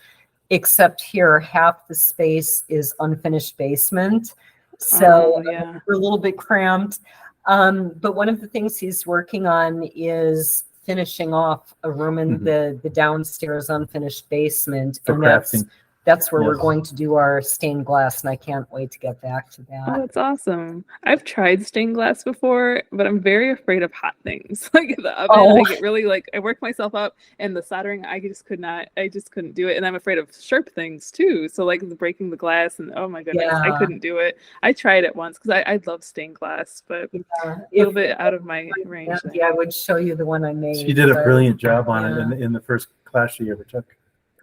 except here half the space is unfinished basement. So we're a little bit cramped. But one of the things he's working on is finishing off a room in the downstairs unfinished basement. And that's where we're going to do our stained glass, and I can't wait to get back to that. Oh, that's awesome. I've tried stained glass before, but I'm very afraid of hot things. Like the oven, I get really I work myself up, and the soldering, I just couldn't do it. And I'm afraid of sharp things too. So like breaking the glass, and oh my goodness, I couldn't do it. I tried it once because I love stained glass, but a little bit out of my range. Yeah, I would show you the one I made. She did a brilliant job on it in the first class she ever took.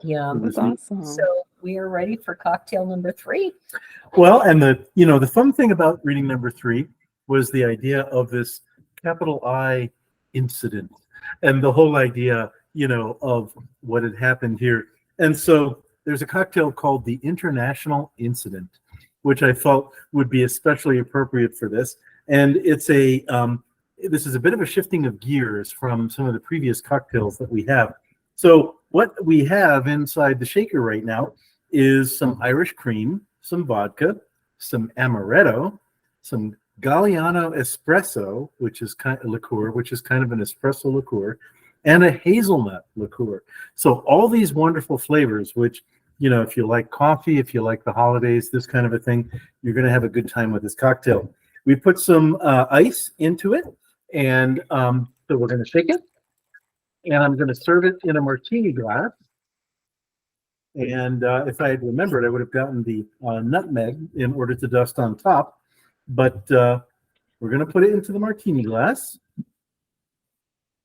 Yeah, that's awesome. So we are ready for cocktail number 3. Well, and the fun thing about reading number 3 was the idea of this capital I incident and the whole idea, of what had happened here. And so there's a cocktail called the International Incident, which I felt would be especially appropriate for this. And it's this is a bit of a shifting of gears from some of the previous cocktails that we have. So what we have inside the shaker right now is some Irish cream, some vodka, some amaretto, some Galliano espresso, which is kind of liqueur, which is kind of an espresso liqueur, and a hazelnut liqueur. So all these wonderful flavors, which, if you like coffee, if you like the holidays, this kind of a thing, you're going to have a good time with this cocktail. We put some ice into it, and so we're going to shake it. And I'm going to serve it in a martini glass. And if I had remembered, I would have gotten the nutmeg in order to dust on top. But we're going to put it into the martini glass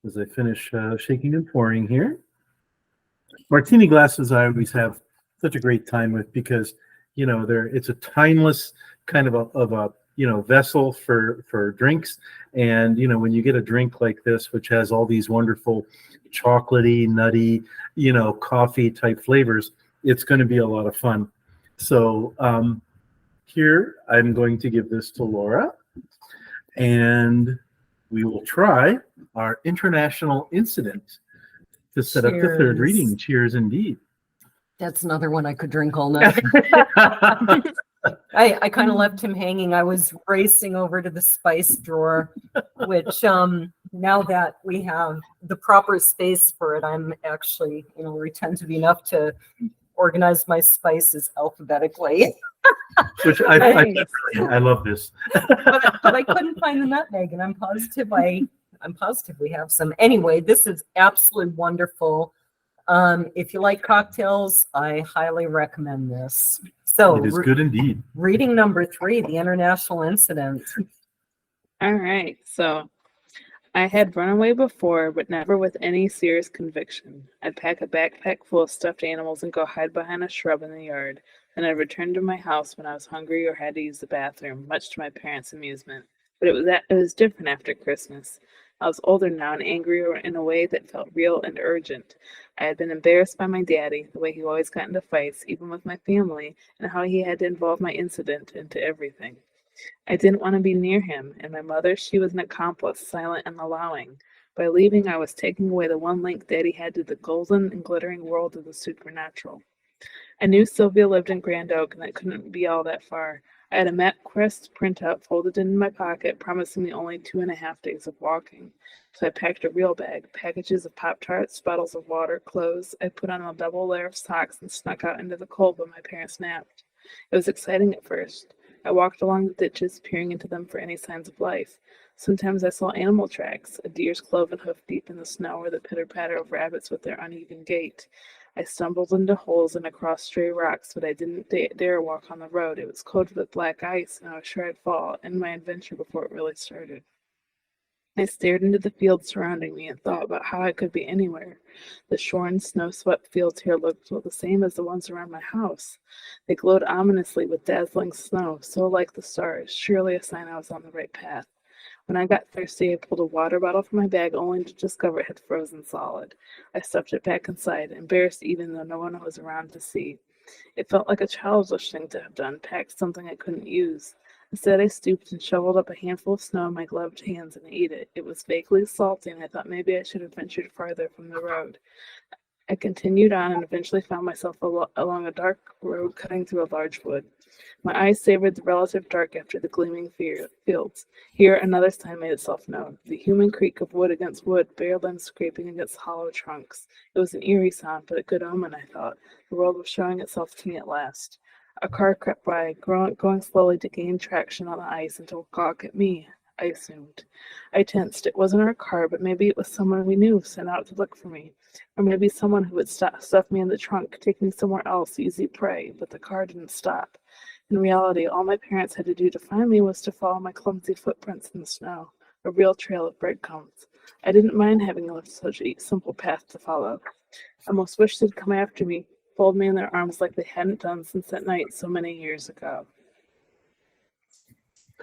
as I finish shaking and pouring here. Martini glasses I always have such a great time with because, it's a timeless kind of a vessel for drinks. And, when you get a drink like this, which has all these wonderful chocolatey, nutty, coffee type flavors, it's going to be a lot of fun. So here I'm going to give this to Laura, and we will try our International Incident to set up the third reading. Cheers indeed. That's another one I could drink all night. I kind of left him hanging. I was racing over to the spice drawer, which now that we have the proper space for it, I'm actually, retentive enough to organize my spices alphabetically. Which I love this. but I couldn't find the nutmeg, and I'm positive we have some. Anyway, this is absolutely wonderful. If you like cocktails, I highly recommend this. So It is good indeed. reading number 3, the international incident. All right. So I had run away before, but never with any serious conviction. I'd pack a backpack full of stuffed animals and go hide behind a shrub in the yard. Then I'd return to my house when I was hungry or had to use the bathroom, much to my parents' amusement. But it was different after Christmas. I was older now and angrier in a way that felt real and urgent. I had been embarrassed by my daddy, the way he always got into fights, even with my family, and how he had to involve my incident into everything. I didn't want to be near him, and my mother, she was an accomplice, silent and allowing. By leaving, I was taking away the one link Daddy had to the golden and glittering world of the supernatural. I knew Sylvia lived in Grand Oak, and that couldn't be all that far. I had a MapQuest printout folded in my pocket, promising me only 2.5 days of walking. So I packed a real bag, packages of Pop-Tarts, bottles of water, clothes. I put on a double layer of socks and snuck out into the cold when my parents napped. It was exciting at first. I walked along the ditches, peering into them for any signs of life. Sometimes I saw animal tracks, a deer's cloven hoof deep in the snow, or the pitter-patter of rabbits with their uneven gait. I stumbled into holes and across stray rocks, but I didn't dare walk on the road. It was coated with black ice, and I was sure I'd fall, and my adventure before it really started. I stared into the fields surrounding me and thought about how I could be anywhere. The shorn, snow-swept fields here looked the same as the ones around my house. They glowed ominously with dazzling snow, so like the stars, surely a sign I was on the right path. When I got thirsty, I pulled a water bottle from my bag only to discover it had frozen solid. I stuffed it back inside, embarrassed even though no one was around to see. It felt like a childish thing to have done, packed something I couldn't use. Instead, I stooped and shoveled up a handful of snow in my gloved hands and ate it. It was vaguely salty, and I thought maybe I should have ventured farther from the road. I continued on and eventually found myself along a dark road cutting through a large wood. My eyes savored the relative dark after the gleaming fields. Here, another sign made itself known. The human creak of wood against wood, bare limbs scraping against hollow trunks. It was an eerie sound, but a good omen, I thought. The world was showing itself to me at last. A car crept by, going slowly to gain traction on the ice and to gawk at me, I assumed. I tensed. It wasn't our car, but maybe it was someone we knew sent out to look for me. Or maybe someone who would stuff me in the trunk, take me somewhere else, easy prey, but the car didn't stop. In reality, all my parents had to do to find me was to follow my clumsy footprints in the snow, a real trail of breadcrumbs. I didn't mind having left such a simple path to follow. I almost wished they'd come after me, fold me in their arms like they hadn't done since that night so many years ago.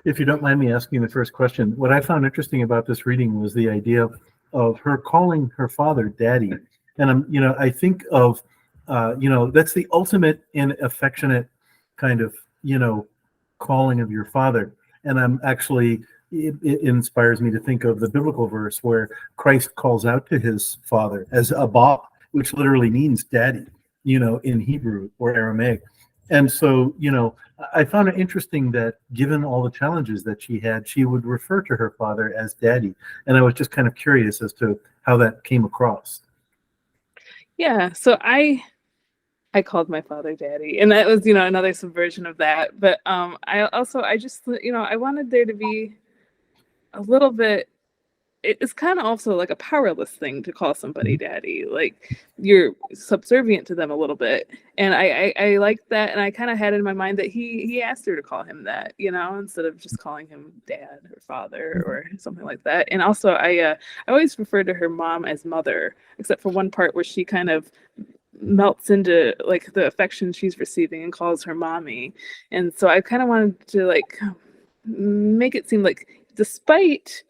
If you don't mind me asking the first question, what I found interesting about this reading was the idea of her calling her father daddy. And I think of, that's the ultimate and affectionate kind of, calling of your father. And it inspires me to think of the biblical verse where Christ calls out to his father as Abba, which literally means daddy, in Hebrew or Aramaic. And so, I found it interesting that given all the challenges that she had, she would refer to her father as daddy. And I was just kind of curious as to how that came across. Yeah, so I called my father daddy, and that was, another subversion of that. But I just, I wanted there to be a little bit, it's kind of also like a powerless thing to call somebody daddy. Like, you're subservient to them a little bit. And I liked that, and I kind of had in my mind that he asked her to call him that, instead of just calling him dad or father or something like that. And also I always referred to her mom as mother, except for one part where she kind of melts into like the affection she's receiving and calls her mommy. And so I kind of wanted to like make it seem like, despite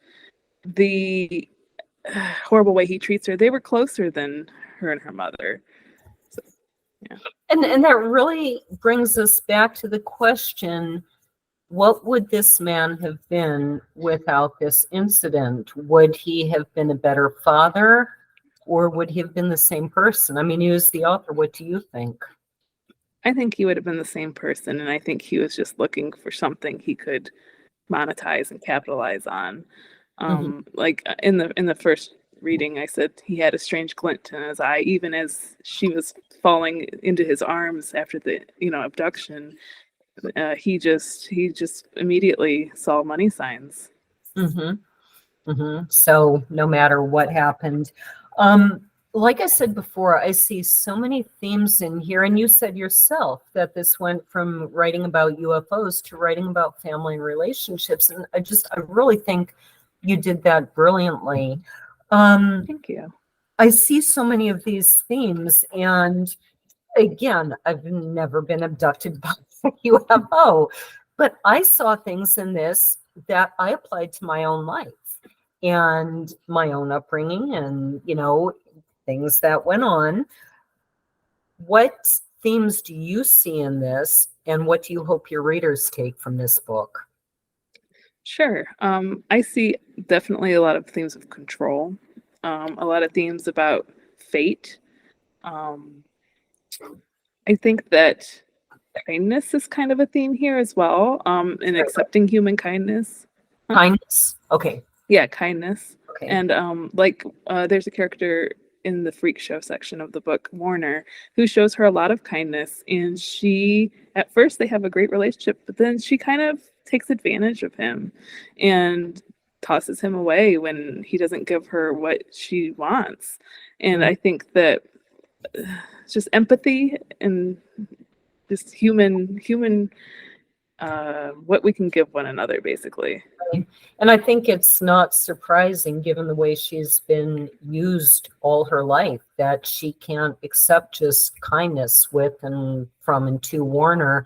the horrible way he treats her, they were closer than her and her mother. So, yeah. And that really brings us back to the question, what would this man have been without this incident? Would he have been a better father, or would he have been the same person? I mean, you as the author, what do you think? I think he would have been the same person, and I think he was just looking for something he could monetize and capitalize on. Like in the first reading, I said he had a strange glint in his eye, even as she was falling into his arms after the abduction. He just immediately saw money signs. So no matter what happened, like I said before, I see so many themes in here, and you said yourself that this went from writing about UFOs to writing about family and relationships, and I really think you did that brilliantly. Thank you. I see so many of these themes, and again, I've never been abducted by a UFO, but I saw things in this that I applied to my own life and my own upbringing, and things that went on. What themes do you see in this, and what do you hope your readers take from this book? Sure. I see definitely a lot of themes of control, a lot of themes about fate. I think that kindness is kind of a theme here as well, in accepting human kindness. Kindness? Okay. Yeah, kindness. Okay. And there's a character in the freak show section of the book, Warner, who shows her a lot of kindness. And she, at first, they have a great relationship, but then she kind of takes advantage of him and tosses him away when he doesn't give her what she wants. And I think that just empathy and just human what we can give one another, basically. And I think it's not surprising, given the way she's been used all her life, that she can't accept just kindness with and from and to Warner.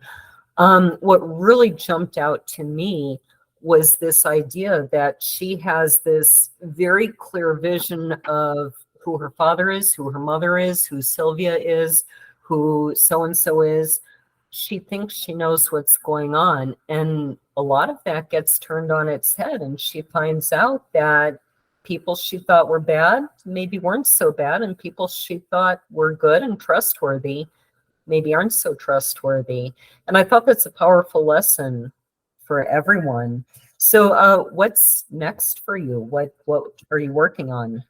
What really jumped out to me was this idea that she has this very clear vision of who her father is, who her mother is, who Sylvia is, who so-and-so is. She thinks she knows what's going on, and a lot of that gets turned on its head, and she finds out that people she thought were bad maybe weren't so bad, and people she thought were good and trustworthy maybe aren't so trustworthy. And I thought that's a powerful lesson for everyone. So what's next for you? What are you working on?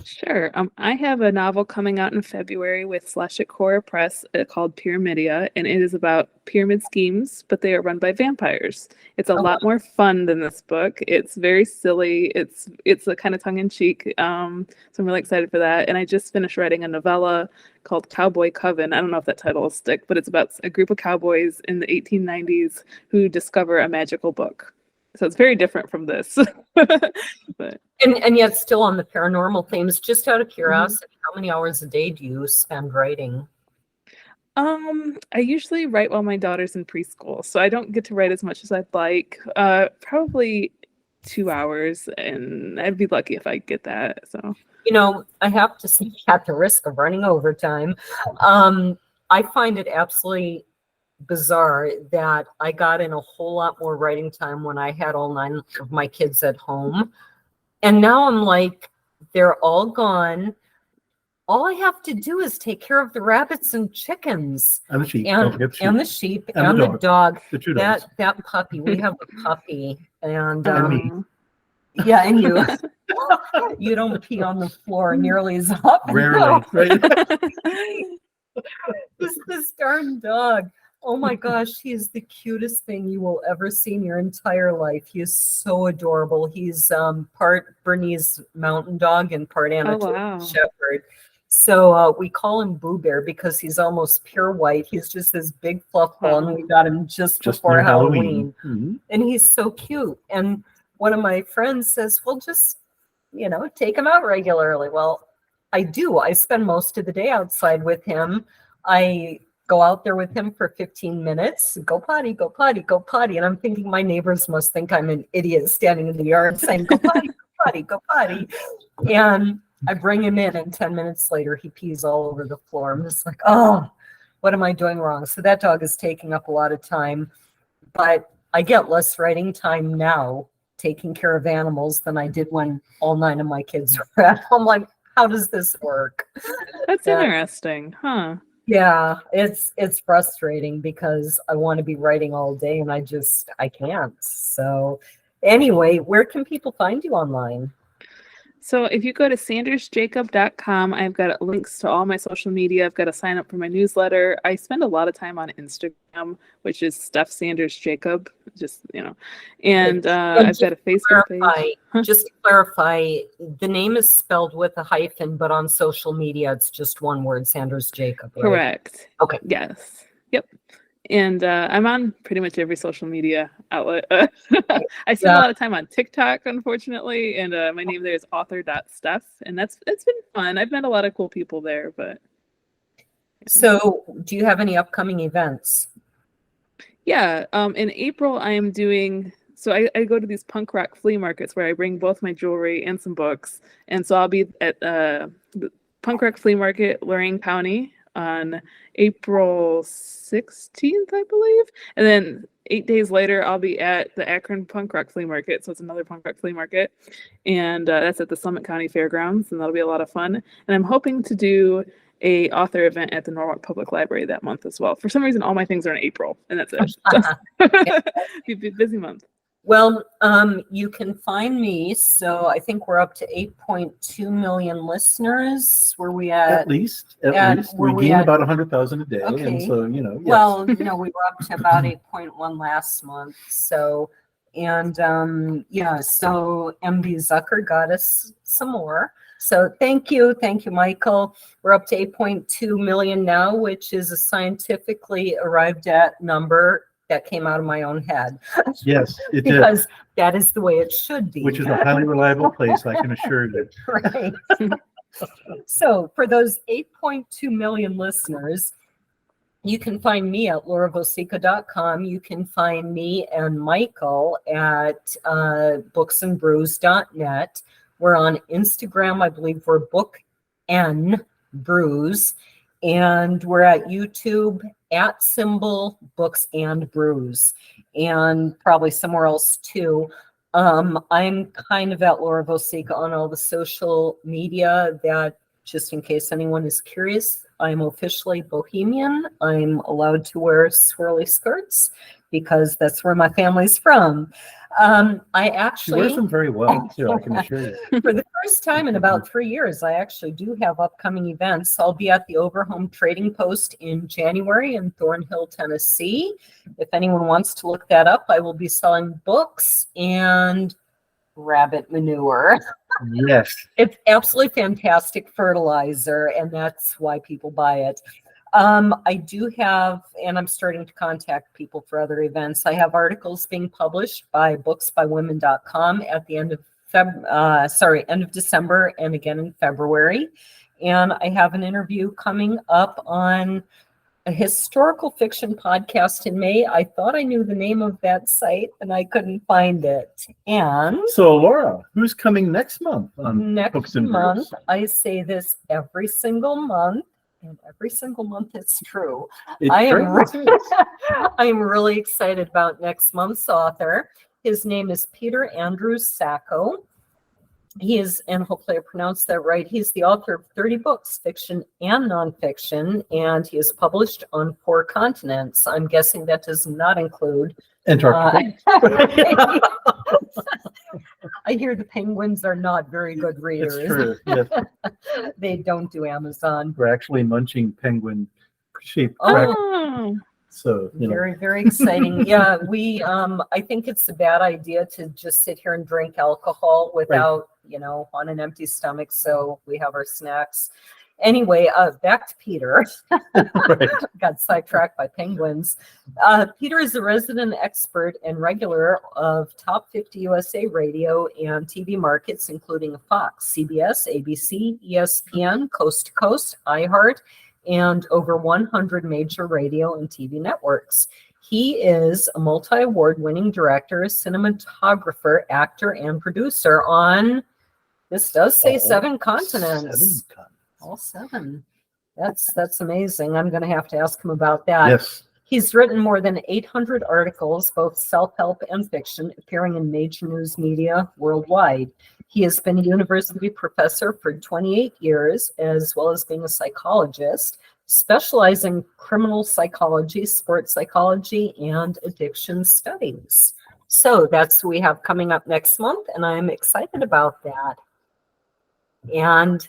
Sure. I have a novel coming out in February with Slash at Core Press called Pyramidia, and it is about pyramid schemes, but they are run by vampires. It's a lot more fun than this book. It's very silly. It's a kind of tongue-in-cheek. So I'm really excited for that. And I just finished writing a novella called Cowboy Coven. I don't know if that title will stick, but it's about a group of cowboys in the 1890s who discover a magical book. So it's very different from this. But and yet still on the paranormal themes. Just out of curiosity, how many hours a day do you spend writing? I usually write while my daughter's in preschool, so I don't get to write as much as I'd like. Probably 2 hours, and I'd be lucky if I get that. So I have to say, at the risk of running overtime, I find it absolutely bizarre that I got in a whole lot more writing time when I had all 9 of my kids at home. And now I'm like, they're all gone. All I have to do is take care of the rabbits and chickens. And the sheep. And the sheep and the dog. The 2 dogs. That puppy. We have a puppy. And me. yeah, and you. You don't pee on the floor nearly as often. Rarely, right? This darn dog. Oh my gosh, he is the cutest thing you will ever see in your entire life. He is so adorable. He's part Bernese Mountain Dog and part Anatolian Shepherd. So we call him Boo Bear because he's almost pure white. He's just this big fluff ball, and we got him just before Halloween. And he's so cute. And one of my friends says, well, just, take him out regularly. Well, I do. I spend most of the day outside with him. I go out there with him for 15 minutes, go potty, go potty, go potty. And I'm thinking my neighbors must think I'm an idiot standing in the yard saying, go potty, go potty, go potty. And I bring him in, and 10 minutes later, he pees all over the floor. I'm just like, oh, what am I doing wrong? So that dog is taking up a lot of time, but I get less writing time now taking care of animals than I did when all 9 of my kids were at home. Like, how does this work? That's interesting, huh? Yeah, it's frustrating because I want to be writing all day and I can't. So anyway, where can people find you online? So if you go to sandersjacob.com, I've got links to all my social media. I've got to sign up for my newsletter. I spend a lot of time on Instagram, which is Steph Sanders Jacob, just, and I've got a Facebook page. Just to clarify, the name is spelled with a hyphen, but on social media, it's just one word, Sanders Jacob, right? Correct. Okay. Yes. Yep. And I'm on pretty much every social media outlet. I spend a lot of time on TikTok, unfortunately, and my name there is author.steph, and it's been fun. I've met a lot of cool people there, but. So do you have any upcoming events? Yeah. In April, I am doing, so I go to these punk rock flea markets where I bring both my jewelry and some books. And so I'll be at the Punk Rock Flea Market, Lorain County, on April 16th, I believe. And then 8 days later, I'll be at the Akron Punk Rock Flea Market. So it's another punk rock flea market. And that's at the Summit County Fairgrounds. And that'll be a lot of fun. And I'm hoping to do a author event at the Norwalk Public Library that month as well. For some reason, all my things are in April. And that's it. Be a busy month. Well, you can find me. So I think we're up to 8.2 million listeners. Where we at least we gain about 100,000 a day. Okay. And so, yes. Well, we were up to about 8.1 last month. So, and so MD Zucker got us some more. So thank you, Michael. We're up to 8.2 million now, which is a scientifically arrived at number that came out of my own head. Yes, it because did. That is the way it should be. Which is a highly reliable place, I can assure you. Right. So for those 8.2 million listeners, you can find me at lauravosica.com. You can find me and Michael at booksandbrews.net. We're on Instagram. I believe we're Book N Brews. And we're at YouTube at symbol Books and Brews, and probably somewhere else too. I'm kind of at Laura Vosica on all the social media, that just in case anyone is curious, I'm officially bohemian. I'm allowed to wear swirly skirts because that's where my family's from. I actually wears them very well too, I can assure you. For the first time in about 3 years, I actually do have upcoming events. I'll be at the Overhome Trading Post in January in Thornhill, Tennessee. If anyone wants to look that up, I will be selling books and rabbit manure. Yes. It's absolutely fantastic fertilizer, and that's why people buy it. I do have, and I'm starting to contact people for other events. I have articles being published by booksbywomen.com at the end of end of December and again in February. And I have an interview coming up on a historical fiction podcast in May. I thought I knew the name of that site and I couldn't find it. And so, Laura, who's coming next month on Books and month? Brews? I say this every single month. And every single month it's true. I am really excited about next month's author. His name is Peter Andrew Sacco. He is, and hopefully I pronounced that right, he's the author of 30 books, fiction and nonfiction, and he is published on 4 continents. I'm guessing that does not include Antarctica. I hear the penguins are not very good readers. It's true. Yes. They don't do Amazon. We're actually munching penguin-shaped crackers. Oh, so very, very exciting. Yeah, we. I think it's a bad idea to just sit here and drink alcohol without, on an empty stomach. So we have our snacks. Anyway, back to Peter. Right. Got sidetracked by penguins. Peter is a resident expert and regular of Top 50 USA radio and TV markets, including Fox, CBS, ABC, ESPN, Coast to Coast, iHeart, and over 100 major radio and TV networks. He is a multi-award winning director, cinematographer, actor, and producer on, this does say 7 continents. All 7. That's amazing. I'm going to have to ask him about that. Yes. He's written more than 800 articles, both self-help and fiction, appearing in major news media worldwide. He has been a university professor for 28 years, as well as being a psychologist, specializing in criminal psychology, sports psychology, and addiction studies. So that's what we have coming up next month, and I'm excited about that. And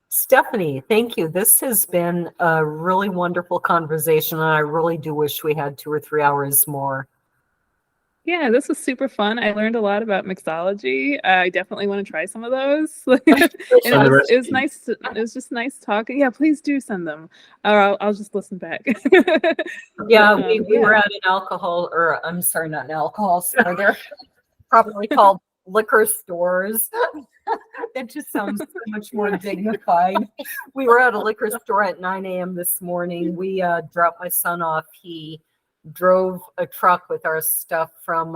Stephanie, thank you. This has been a really wonderful conversation, and I really do wish we had 2 or 3 hours more. Yeah, this was super fun. I learned a lot about mixology. I definitely want to try some of those. And it was nice. It was just nice talking. Yeah, please do send them, or I'll just listen back. Yeah, we were at an alcohol, or I'm sorry, not an alcohol store. They're probably called liquor stores. That just sounds so much more dignified. We were at a liquor store at 9 a.m. this morning. We dropped my son off. He drove a truck with our stuff from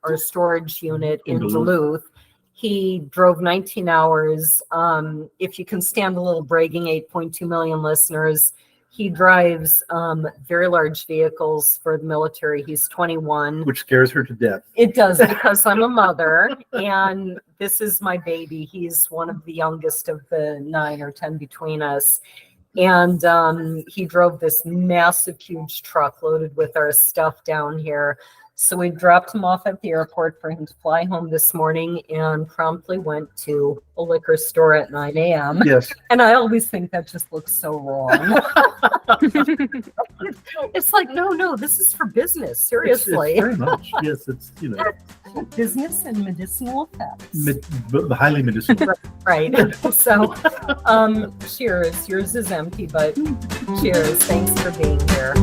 our storage unit in Duluth. He drove 19 hours. If you can stand a little bragging, 8.2 million listeners. He drives very large vehicles for the military. He's 21. Which scares her to death. It does, because I'm a mother, and this is my baby. He's one of the youngest of the 9 or 10 between us. And he drove this massive, huge truck loaded with our stuff down here. So we dropped him off at the airport for him to fly home this morning, and promptly went to a liquor store at 9 a.m. Yes. And I always think that just looks so wrong. It's like, no, this is for business. Seriously. It's very much. Yes, it's, business and medicinal effects. Highly medicinal. Right. So, cheers. Yours is empty, but cheers. Thanks for being here.